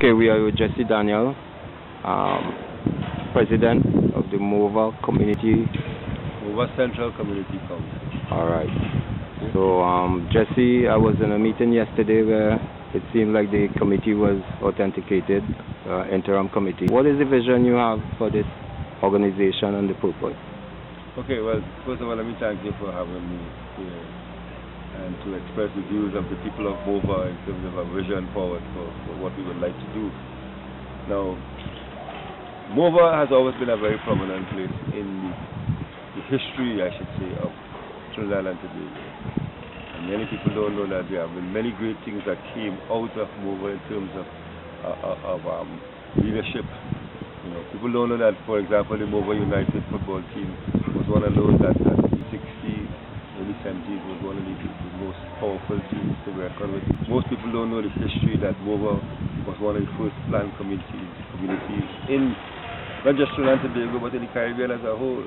Okay, we are with Jesse Daniel, President of the Morvant Morvant Central Community Council. All right. So, Jesse, I was in a meeting yesterday where it seemed like the committee was authenticated, interim committee. What is the vision you have for this organization and the purpose? Okay, well, first of all, let me thank you for having me here and to express the views of the people of Morvant in terms of a vision forward for what we would like to do. Now, Morvant has always been a very prominent place in the history, I should say, of Trinidad and Tobago. And many people don't know that there have been many great things that came out of Morvant in terms of leadership. You know, people don't know that, for example, the Morvant United football team was one of those that in the 60s, early 70s was one of the most powerful teams to reckon with. Most people don't know the history that Morvant was one of the first planned communities in not just Trinidad and Tobago, but in the Caribbean as a whole.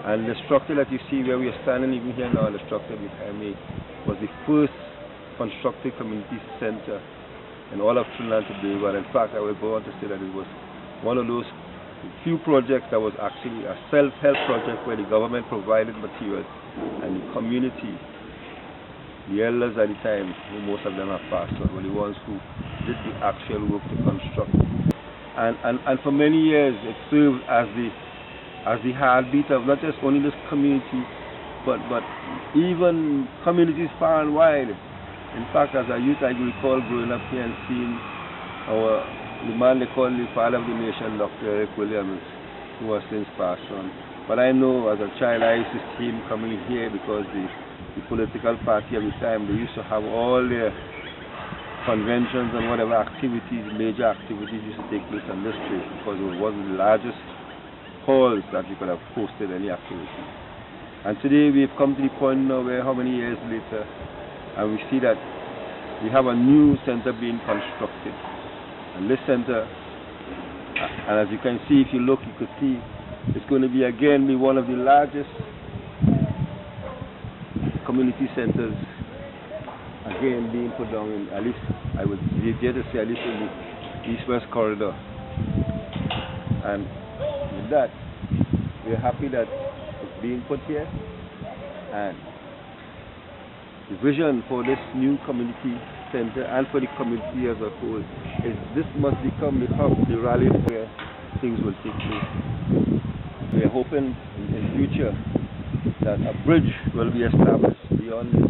And the structure that you see where we are standing even here now, the structure behind me, was the first constructed community center in all of Trinidad and Tobago. And in fact, I will go on to say that it was one of those few projects that was actually a self-help project where the government provided materials and the community, the elders at the time, who most of them are pastors, were the ones who did the actual work to construct. And for many years it served as the heartbeat of not just only this community, but even communities far and wide. In fact, as a youth, I recall growing up here and seeing the man they call the father of the nation, Dr. Eric Williams, who has since passed on. But I know as a child I used to see him coming here because the political party at the time, they used to have all their conventions and whatever activities, major activities used to take place on this place because it was one of the largest halls that you could have hosted any activity. And today we've come to the point now where how many years later, and we see that we have a new center being constructed. And this center, and as you can see, if you look, you could see it's going to be again one of the largest community centers again being put down in, at least I would dare to say, at least in the east-west corridor. And with that, we're happy that it's being put here, and the vision for this new community center and for the community as a whole is this must become the hub, the rally where things will take place. We are hoping in the future that a bridge will be established beyond this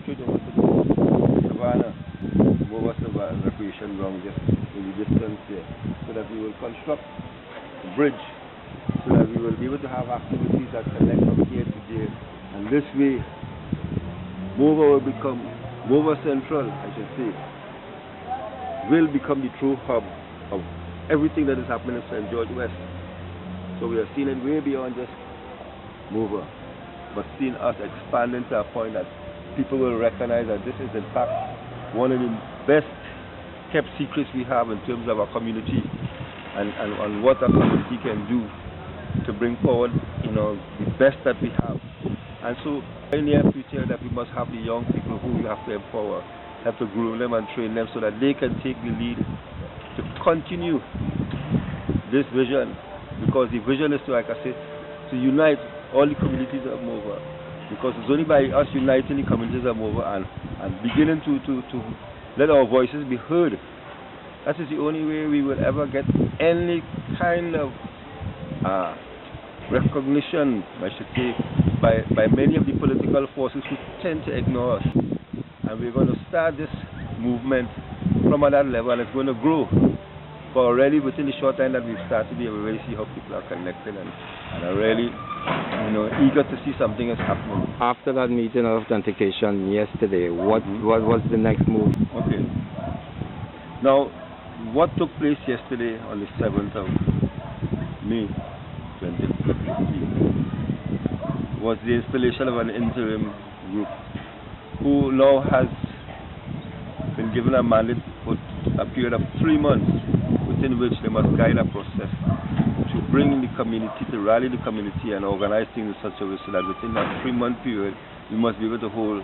straight over to the Savannah, Morvant Recreation Ground just in the distance there, so that we will construct a bridge so that we will be able to have activities that connect from here to there, and this way Morvant will become, Morvant Central, I should say, will become the true hub of everything that is happening in St. George West. So we are seeing it way beyond just Morvant, but seeing us expanding to a point that people will recognize that this is in fact one of the best kept secrets we have in terms of our community and what our community can do to bring forward, you know, the best that we have. And so in the near future that we must have the young people who we have to empower, have to groom them and train them so that they can take the lead to continue this vision, because the vision is to, like I said, to unite all the communities of Morvant, because it's only by us uniting the communities of Morvant and beginning to let our voices be heard, that is the only way we will ever get any kind of recognition, I should say, by many of the political forces who tend to ignore us. And we're going to start this movement from that level, and it's going to grow. But already within the short time that we've started, we already see how people are connected and are really, you know, eager to see something is happening. After that meeting of authentication yesterday, what was the next move? Okay. Now, what took place yesterday on the 7th of May 2015 was the installation of an interim group who now has been given a mandate for a period of 3 months, within which they must guide a process to bring in the community, to rally the community and organize things in such a way so that within that 3-month period we must be able to hold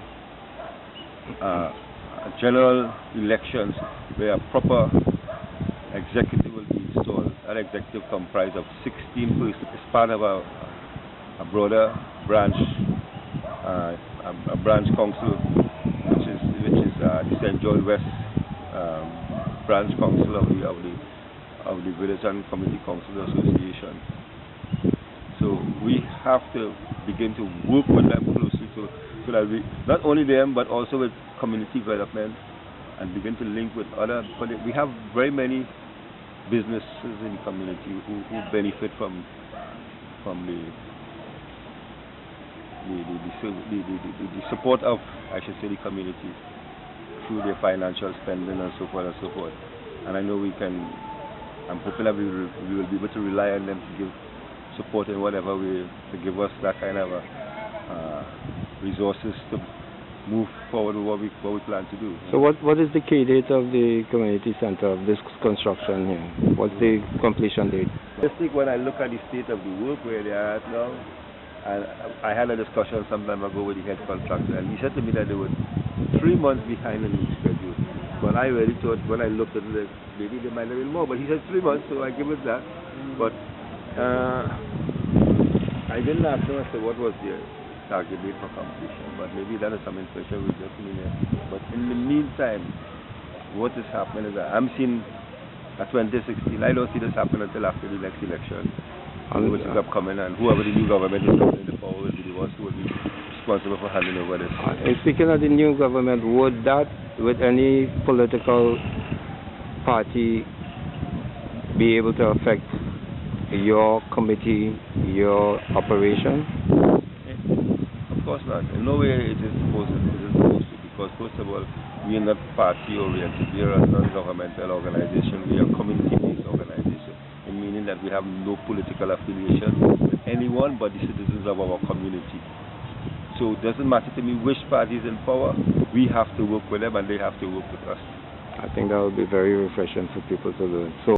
general elections where a proper executive will be installed. That executive comprised of 16 persons. It's part of a broader branch, a branch council, which is the St. John West branch council of the Village and Community Council Association. So we have to begin to work with them closely so that we, not only them, but also with community development, and begin to link with other. But we have very many businesses in the community who benefit from the support of, I should say, the community through their financial spending and so forth and so forth. And I know I'm hoping that we will be able to rely on them to give support in whatever way, to give us that kind of resources to move forward with what we plan to do. So what is the key date of the community center, of this construction here? What's the completion date? Just think, when I look at the state of the work where they are at now, and I had a discussion some time ago with the head contractor, and he said to me that they were 3 months behind in the schedule. But I really thought, when I looked at it, maybe they might have been more, but he said 3 months, so I give it that. But I didn't ask him as to what was the target date for completion, but maybe that is some information we just need. But in the meantime, what is happening is that I'm seeing a 2016. I don't see this happen until after the next election, which is upcoming, and whoever the new government is coming in the power will be the ones who will be responsible for handing over this. And speaking of the new government, would that, with any political party, be able to affect your committee, your operation? Of course not. In no way it is supposed to, because first of all, we are not party oriented. We are a non-governmental organization. We are a community-based organization, meaning that we have no political affiliation with anyone but the citizens of our community. So it doesn't matter to me which party is in power. We have to work with them, and they have to work with us. I think that would be very refreshing for people to learn. So